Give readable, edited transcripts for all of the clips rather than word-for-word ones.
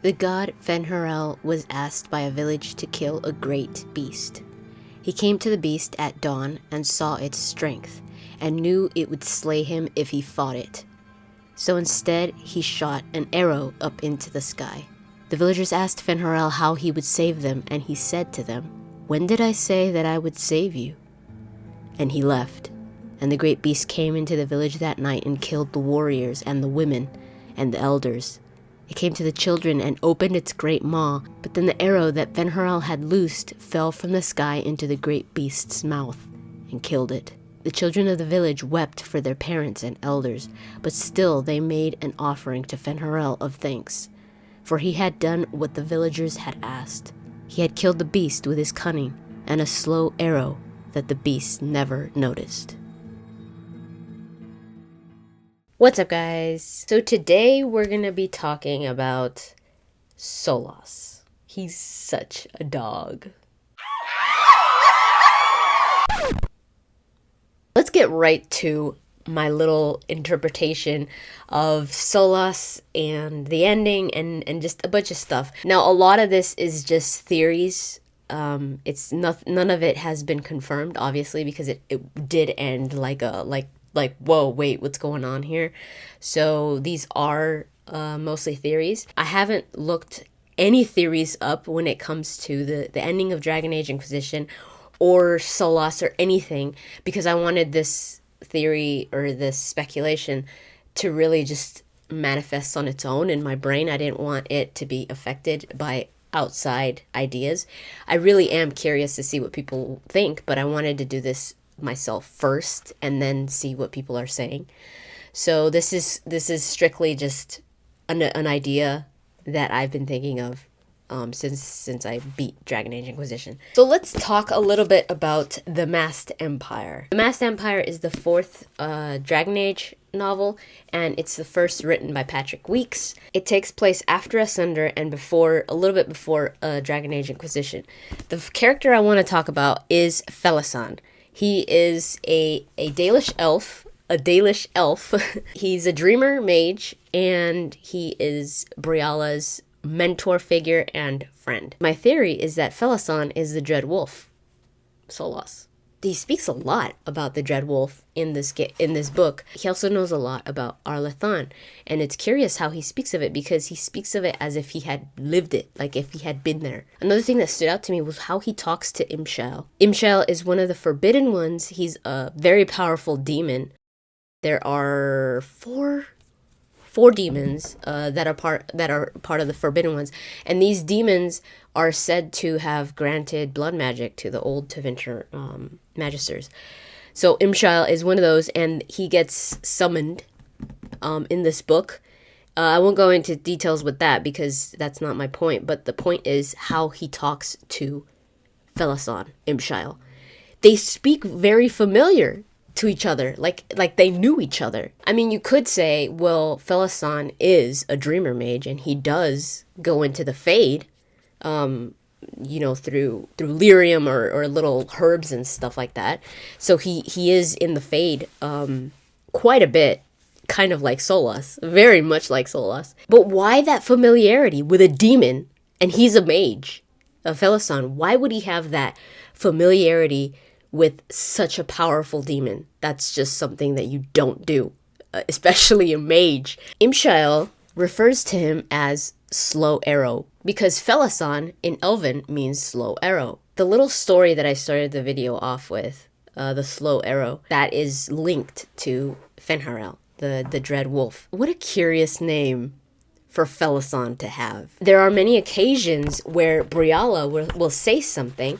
The god Fenhurel was asked by a village to kill a great beast. He came to the beast at dawn and saw its strength, and knew it would slay him if he fought it. So instead, he shot an arrow up into the sky. The villagers asked Fenhurel how he would save them, and he said to them, "When did I say that I would save you?" And he left, and the great beast came into the village that night and killed the warriors and the women and the elders. It came to the children and opened its great maw, but then the arrow that Fenhurel had loosed fell from the sky into the great beast's mouth and killed it. The children of the village wept for their parents and elders, but still they made an offering to Fenhurel of thanks, for he had done what the villagers had asked. He had killed the beast with his cunning and a slow arrow that the beast never noticed. What's up, guys? So today we're gonna be talking about Solace. He's such a dog. Let's get right to my little interpretation of Solace and the ending and just a bunch of stuff. Now, a lot of this is just theories. It's none of it has been confirmed, obviously, because it did end like whoa, wait, what's going on here? So these are mostly theories. I haven't looked any theories up when it comes to the ending of Dragon Age Inquisition or Solace or anything, because I wanted this theory or this speculation to really just manifest on its own in my brain. I didn't want it to be affected by outside ideas. I really am curious to see what people think, but I wanted to do this myself first and then see what people are saying. So this is strictly just an idea that I've been thinking of since I beat Dragon Age Inquisition. So let's talk a little bit about The Masked Empire. The Masked Empire is the fourth Dragon Age novel, and it's the first written by Patrick Weekes. It takes place after Asunder and a little bit before Dragon Age Inquisition. The character I want to talk about is Felassan. He is a Dalish elf. He's a dreamer mage, and he is Briala's mentor figure and friend. My theory is that Felassan is the Dread Wolf, Solace. He speaks a lot about the Dread Wolf in this book. He also knows a lot about Arlathan, and it's curious how he speaks of it, because he speaks of it as if he had lived it, like if he had been there. Another thing that stood out to me was how he talks to Imshal. Imshal is one of the Forbidden Ones. He's a very powerful demon. There are four demons that are part of the Forbidden Ones, and these demons are said to have granted blood magic to the old Tevinter magisters. So Imshal is one of those, and he gets summoned in this book. I won't go into details with that because that's not my point, but the point is how he talks to Felassan, Imshal. They speak very familiar to each other, like they knew each other. I mean, you could say, well, Felassan is a dreamer mage, and he does go into the Fade, through lyrium or little herbs and stuff like that. So he is in the Fade quite a bit, kind of like Solace, very much like Solace. But why that familiarity with a demon, and he's a mage, Felassan? Why would he have that familiarity with such a powerful demon? That's just something that you don't do, especially a mage. Imshal refers to him as Slow Arrow, because Felassan in Elven means slow arrow. The little story that I started the video off with, the slow arrow, that is linked to Fenhurel, the Dread Wolf. What a curious name for Felassan to have. There are many occasions where Briala will say something,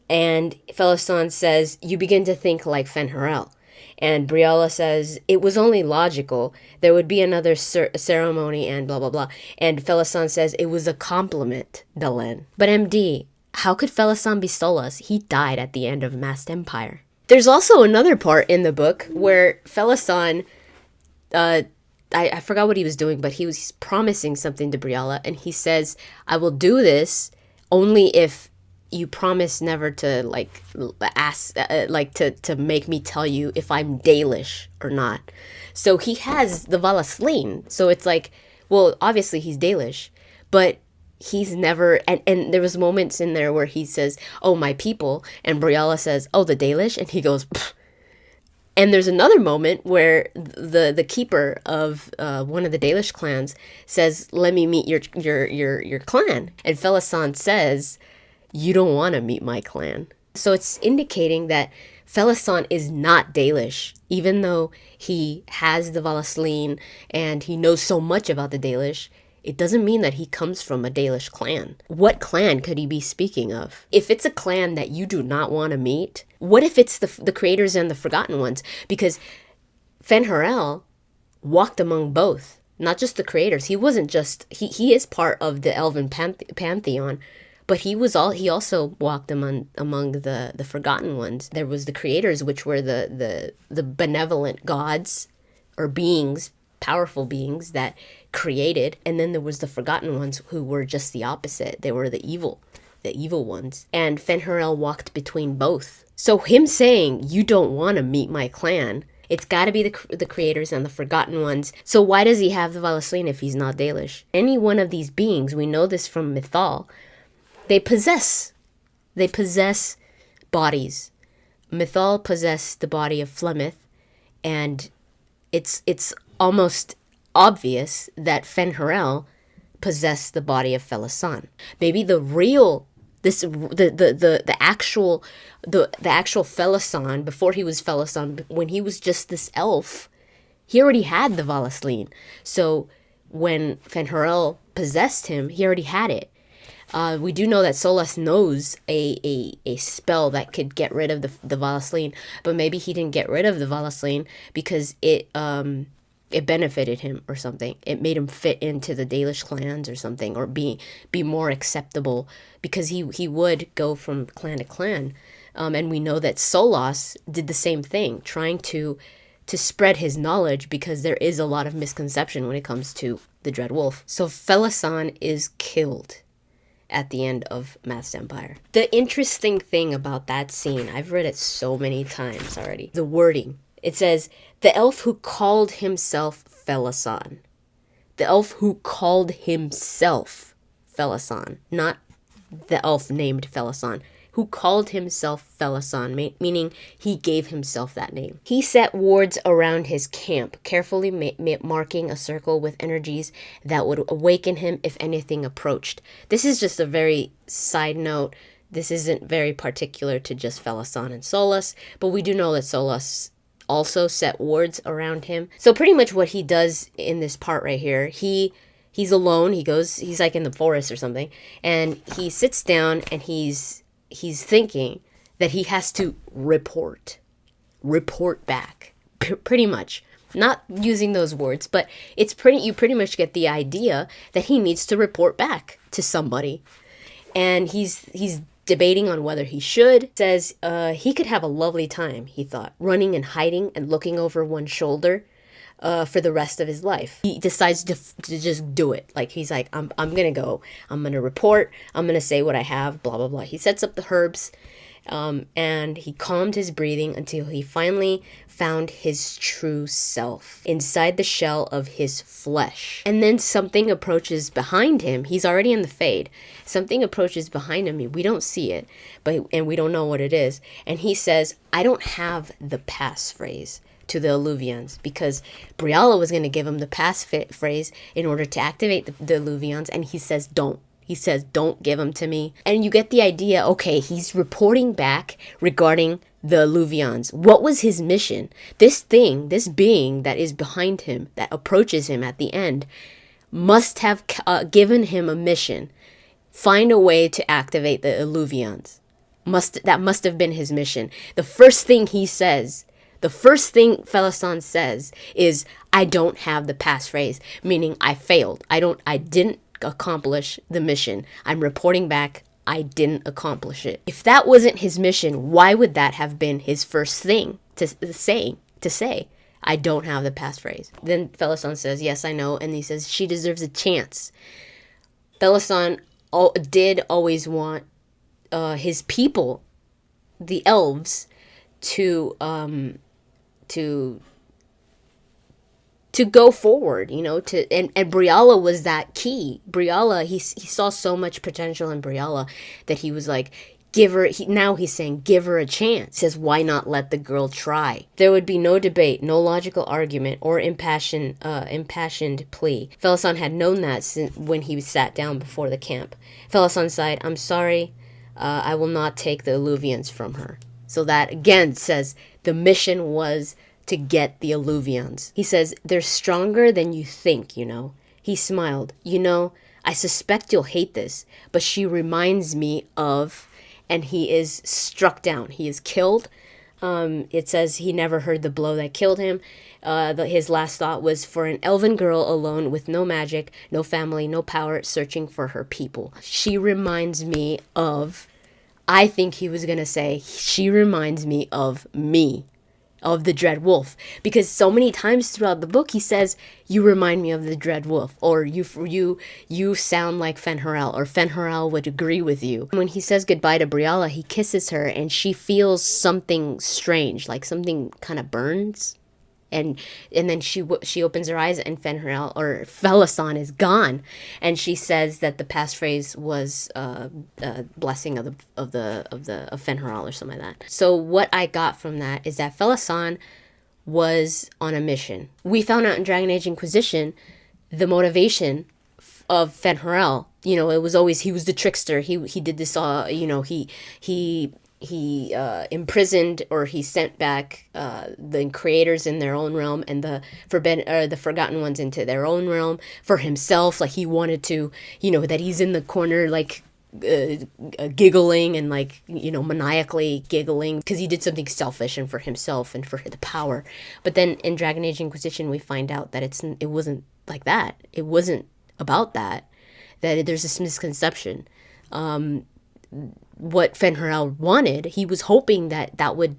and Felassan says, "You begin to think like Fenhurel." And Briala says, "It was only logical. There would be another ceremony and blah, blah, blah." And Felassan says, "It was a compliment, Dalen." But MD, how could Felassan be Solace? He died at the end of Masked Empire. There's also another part in the book where Felassan, I forgot what he was doing, but he was promising something to Briala. And he says, "I will do this only if you promise never to ask to make me tell you if I'm Dalish or not." So he has the Valasleen. So it's like, well, obviously he's Dalish, but he's never, and there was moments in there where he says, oh, my people, and Briella says, oh, the Dalish, and he goes, pfft. And there's another moment where the keeper of one of the Dalish clans says, let me meet your clan, and Felassan says, you don't want to meet my clan. So it's indicating that Felassan is not Dalish, even though he has the Valasleen and he knows so much about the Dalish. It doesn't mean that he comes from a Dalish clan. What clan could he be speaking of? If it's a clan that you do not want to meet, what if it's the creators and the Forgotten Ones? Because Fenhurel walked among both, not just the creators. He wasn't just, he is part of the Elven pantheon, but he also walked among the Forgotten Ones. There was the creators, which were the benevolent gods or beings, powerful beings that created, and then there was the Forgotten Ones who were just the opposite. They were the evil ones. And Fenhurel walked between both. So him saying, you don't want to meet my clan, it's got to be the creators and the Forgotten Ones. So why does he have the Valasleen if he's not Dalish? Any one of these beings, we know this from Mythal, they possess bodies. Mythal possessed the body of Flemeth, and it's almost obvious that Fenhurel possessed the body of Felassan. Maybe the actual Felassan, before he was Felassan, when he was just this elf, he already had the Valasleen. So when Fenhurel possessed him, he already had it. We do know that Solace knows a spell that could get rid of the Valasleen, but maybe he didn't get rid of the Valasleen because it benefited him or something. It made him fit into the Dalish clans or something, or be more acceptable, because he would go from clan to clan. And we know that Solace did the same thing, trying to spread his knowledge, because there is a lot of misconception when it comes to the Dread Wolf. So Felassan is killed at the end of Masked Empire. The interesting thing about that scene, I've read it so many times already, the wording. It says, the elf who called himself Felassan. The elf who called himself Felassan. Not the elf named Felassan. Who called himself Felassan, meaning he gave himself that name. He set wards around his camp, carefully marking a circle with energies that would awaken him if anything approached. This is just a very side note. This isn't very particular to just Felassan and Solace, but we do know that Solace also set wards around him. So pretty much what he does in this part right here, he's alone. He's like in the forest or something, and he sits down and he's thinking that he has to report back, pretty much. Not using those words, but you pretty much get the idea that he needs to report back to somebody. And he's debating on whether he should. Says he could have a lovely time, he thought, running and hiding and looking over one shoulder for the rest of his life. He decides to just do it. Like, he's like, I'm gonna go. I'm gonna report. I'm gonna say what I have, blah, blah, blah. He sets up the herbs, and he calmed his breathing until he finally found his true self inside the shell of his flesh. And then something approaches behind him. He's already in the Fade. Something approaches behind him. We don't see it, and we don't know what it is. And he says, I don't have the passphrase to the Alluvians, because Briella was going to give him the passphrase in order to activate the Alluvians, and he says, don't. He says, don't give them to me. And you get the idea, okay, he's reporting back regarding the Alluvians. What was his mission? This being that is behind him, that approaches him at the end, must have given him a mission. Find a way to activate the Alluvians. That must have been his mission. The first thing Felassan says is, I don't have the passphrase, meaning I failed. I didn't accomplish the mission. I'm reporting back, I didn't accomplish it. If that wasn't his mission, why would that have been his first thing to say? I don't have the passphrase. Then Felassan says, yes, I know. And he says, she deserves a chance. Felassan did always want his people, the elves, to to go forward, and Brialla was that key. Brialla, he saw so much potential in Brialla that he was like, now he's saying, give her a chance. He says, why not let the girl try? There would be no debate, no logical argument, or impassioned plea. Felassan had known that since when he sat down before the camp. Felassan sighed, I'm sorry, I will not take the alluvians from her. So that, again, says the mission was to get the alluvians. He says, they're stronger than you think, He smiled. I suspect you'll hate this, but she reminds me of... And he is struck down. He is killed. It says he never heard the blow that killed him. His last thought was for an elven girl alone with no magic, no family, no power, searching for her people. She reminds me of... I think he was going to say, she reminds me of me. Of the Dread Wolf, because so many times throughout the book he says, you remind me of the Dread Wolf, or you sound like Fenhurel, or Fenhurel would agree with you. When he says goodbye to Brialla, he kisses her and she feels something strange, like something kind of burns, and then she opens her eyes and Fenhurel or Felassan is gone, and she says that the passphrase was blessing of Fenhurel or something like that. So what I got from that is that Felassan was on a mission. We found out in Dragon Age Inquisition the motivation of Fenhurel. It was always he was the trickster. He did this. He imprisoned, or he sent back the creators in their own realm and the forgotten ones into their own realm for himself. Like he wanted to, that he's in the corner like giggling and like maniacally giggling because he did something selfish and for himself and for the power. But then in Dragon Age Inquisition we find out that it wasn't like that. It wasn't about that. That there's this misconception. What Fenhurel wanted, he was hoping that would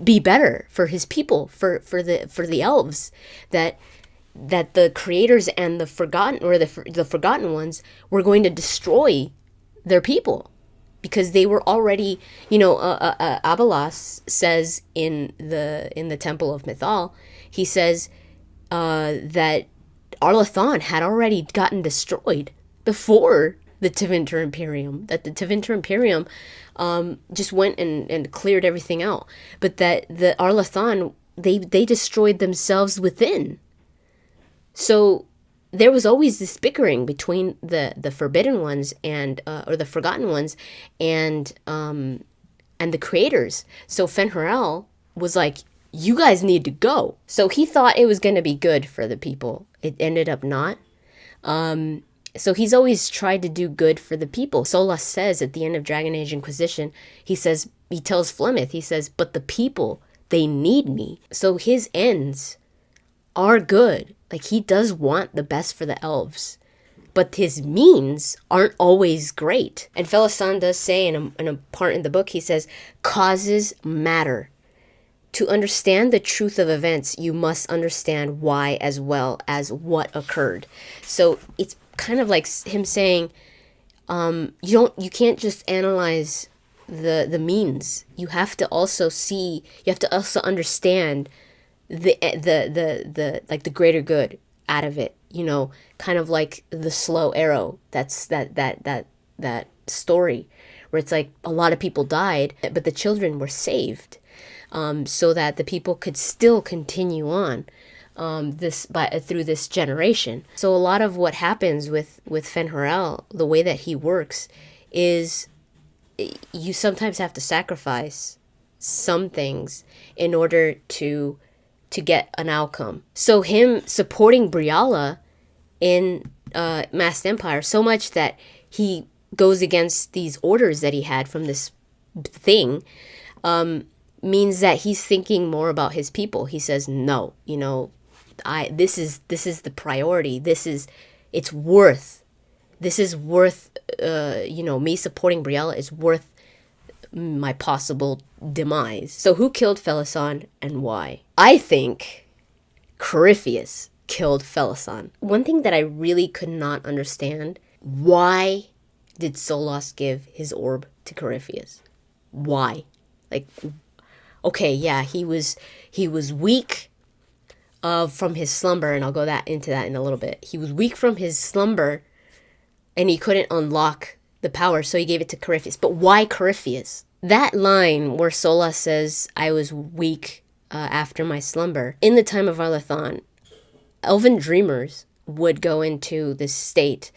be better for his people, for the elves, that the creators and the forgotten, or the forgotten ones, were going to destroy their people because they were already, Abelas says in the Temple of Mythal, he says that Arlathan had already gotten destroyed before the Tevinter Imperium, that the Tevinter Imperium just went and cleared everything out, but that the Arlathan, they destroyed themselves within. So there was always this bickering between the forbidden ones and or the forgotten ones and the creators. So Fenhurel was like, you guys need to go. So he thought it was going to be good for the people. It ended up not. So he's always tried to do good for the people. Solace says at the end of Dragon Age Inquisition, he tells Flemeth, he says, but the people, they need me. So his ends are good. Like he does want the best for the elves, but his means aren't always great. And Felassan does say in a part in the book, he says, causes matter. To understand the truth of events, you must understand why as well as what occurred. So it's kind of like him saying, you can't just analyze the means. You have to also understand the like the greater good out of it. Kind of like the slow arrow. That's that story where it's like a lot of people died, but the children were saved, so that the people could still continue on. Through this generation. So a lot of what happens with Fenhurel, the way that he works, is you sometimes have to sacrifice some things in order to get an outcome. So him supporting Brialla in Masked Empire so much that he goes against these orders that he had from this thing, means that he's thinking more about his people. He says, no, this is the priority. It's worth me supporting Brialla is worth my possible demise. So who killed Felassan and why? I think Corypheus killed Felassan. One thing that I really could not understand, why did Solace give his orb to Corypheus? Why? Like, okay, yeah, he was weak. from his slumber, and I'll go into that in a little bit. He was weak from his slumber, and he couldn't unlock the power, so he gave it to Corypheus. But why Corypheus? That line where Solas says, I was weak after my slumber, in the time of Arlathan, elven dreamers would go into this state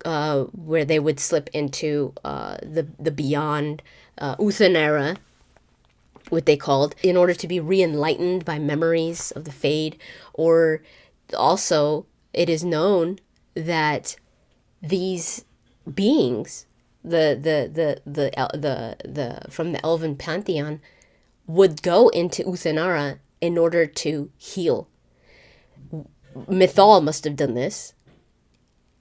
where they would slip into the beyond Uthanera, what they called, in order to be re-enlightened by memories of the Fade. Or also, it is known that these beings, the from the elven pantheon, would go into Uthanara in order to heal. Mythal must have done this,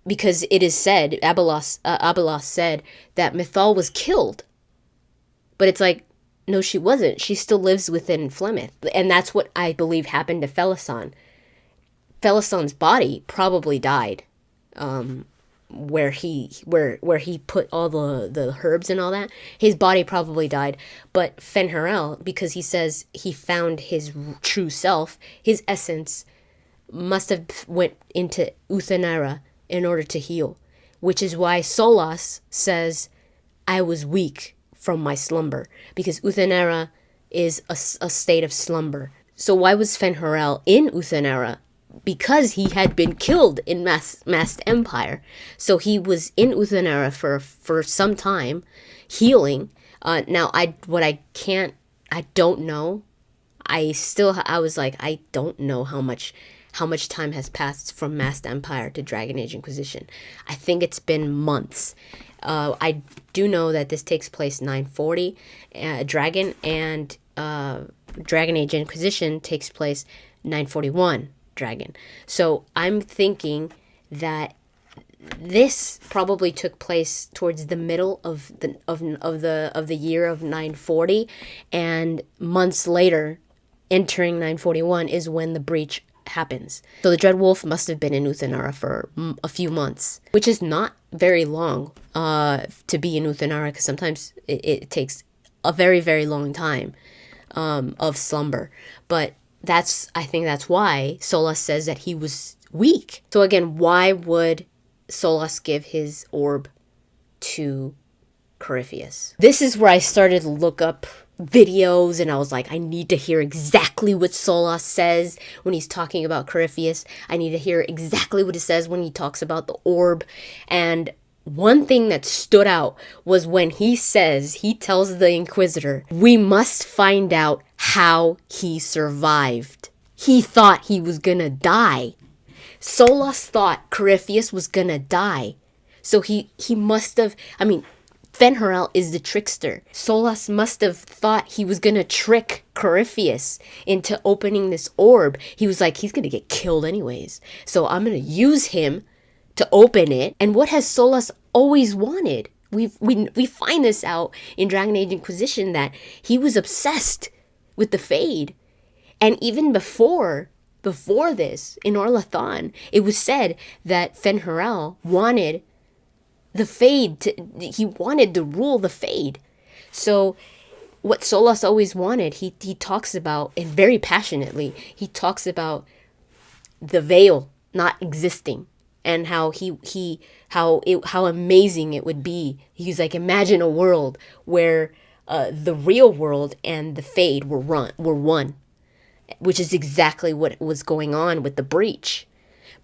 because it is said, Abelos said that Mythal was killed. But it's like, no, she wasn't. She still lives within Flemeth. And that's what I believe happened to Felassan. Felassan's body probably died where he put all the herbs and all that. His body probably died. But Fenhurel, because he says he found his true self, his essence, must have went into Uthanara in order to heal, which is why Solas says, I was weak from my slumber, because Uthanara is a state of slumber. So why was Fenhurel in Uthanara? Because he had been killed in Masked Empire. So he was in Uthanara for some time, healing. Now, I don't know. I was like, I don't know how much time has passed from Masked Empire to Dragon Age Inquisition. I think it's been months. I do know that this takes place 940 Dragon, and Dragon Age Inquisition takes place 941 Dragon. So I'm thinking that this probably took place towards the middle of the year of 940, and months later, entering 941 is when the breach happens. So the Dreadwolf must have been in Uthanara for a few months, which is not very long to be in Uthanara, because sometimes it takes a very, very long time of slumber. But I think that's why Solas says that he was weak. So again, why would Solas give his orb to Corypheus? This is where I started to look up videos, and I was like, I need to hear exactly what Solas says when he's talking about Corypheus. I need to hear exactly what he says when he talks about the orb. And one thing that stood out was when he tells the Inquisitor, we must find out how he survived. He thought he was gonna die. Solas thought Corypheus was gonna die. So he must have, Fenhurel is the trickster. Solas must have thought he was gonna trick Corypheus into opening this orb. He was like, he's gonna get killed anyways, so I'm gonna use him to open it. And what has Solas always wanted? We find this out in Dragon Age Inquisition, that he was obsessed with the Fade. And even before this, in Arlathan, it was said that Fenhurel wanted the Fade he wanted to rule the Fade. So what Solas always wanted, he talks about, and very passionately, he talks about the veil not existing, and how how amazing it would be. He's like, imagine a world where the real world and the Fade were one, which is exactly what was going on with the breach.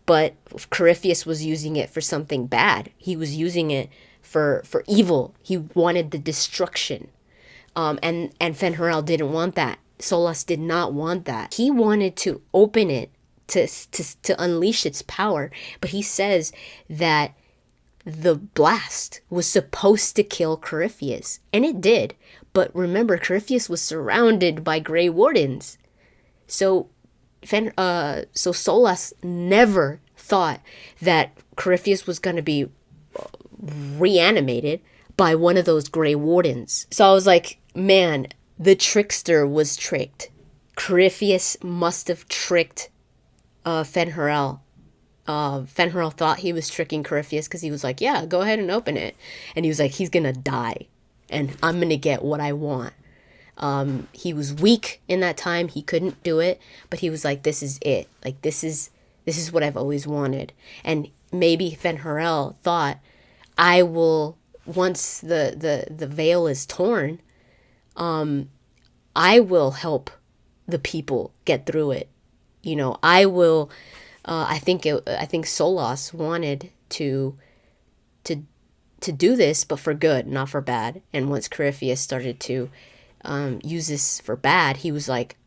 But Corypheus was using it for something bad. He was using it for evil. He wanted the destruction. And Fenhurel didn't want that. Solas did not want that. He wanted to open it to unleash its power. But he says that the blast was supposed to kill Corypheus. And it did. But remember, Corypheus was surrounded by Grey Wardens. So Solas never thought that Corypheus was going to be reanimated by one of those Grey Wardens. So I was like, man, the trickster was tricked. Corypheus must have tricked Fenhurel. Fenhurel thought he was tricking Corypheus because he was like, yeah, go ahead and open it. And he was like, he's going to die, and I'm going to get what I want. He was weak in that time. He couldn't do it, but he was like, this is it. Like, this is what I've always wanted. And maybe Fenhurel thought, I will, once the veil is torn, I will help the people get through it. You know, I will, I think Solace wanted to do this, but for good, not for bad. And once Corypheus started to use this for bad, he was like,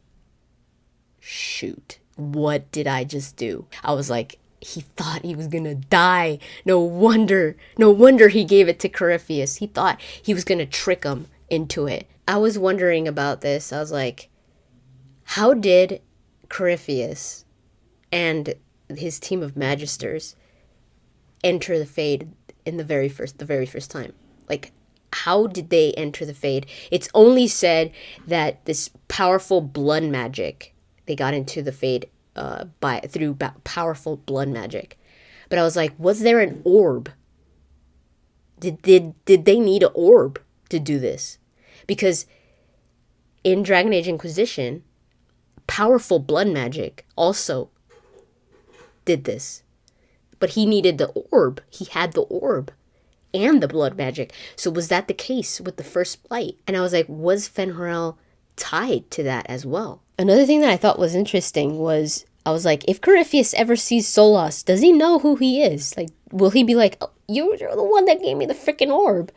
shoot, what did I just do? I was like, he thought he was gonna die. No wonder he gave it to Corypheus. He thought he was gonna trick him into it. I was wondering about this. I was like, how did Corypheus and his team of magisters enter the Fade in the very first time? Like, how did they enter the Fade? It's only said that this powerful blood magic, they got into the Fade through powerful blood magic. But I was like, was there an orb? Did they need an orb to do this? Because in Dragon Age Inquisition, powerful blood magic also did this. But he needed the orb. He had the orb and the blood magic. So was that the case with the first blight? And I was like, was Fenhurel tied to that as well? Another thing that I thought was interesting was, I was like, if Corypheus ever sees Solace, does he know who he is? Like, will he be like, oh, you're the one that gave me the freaking orb?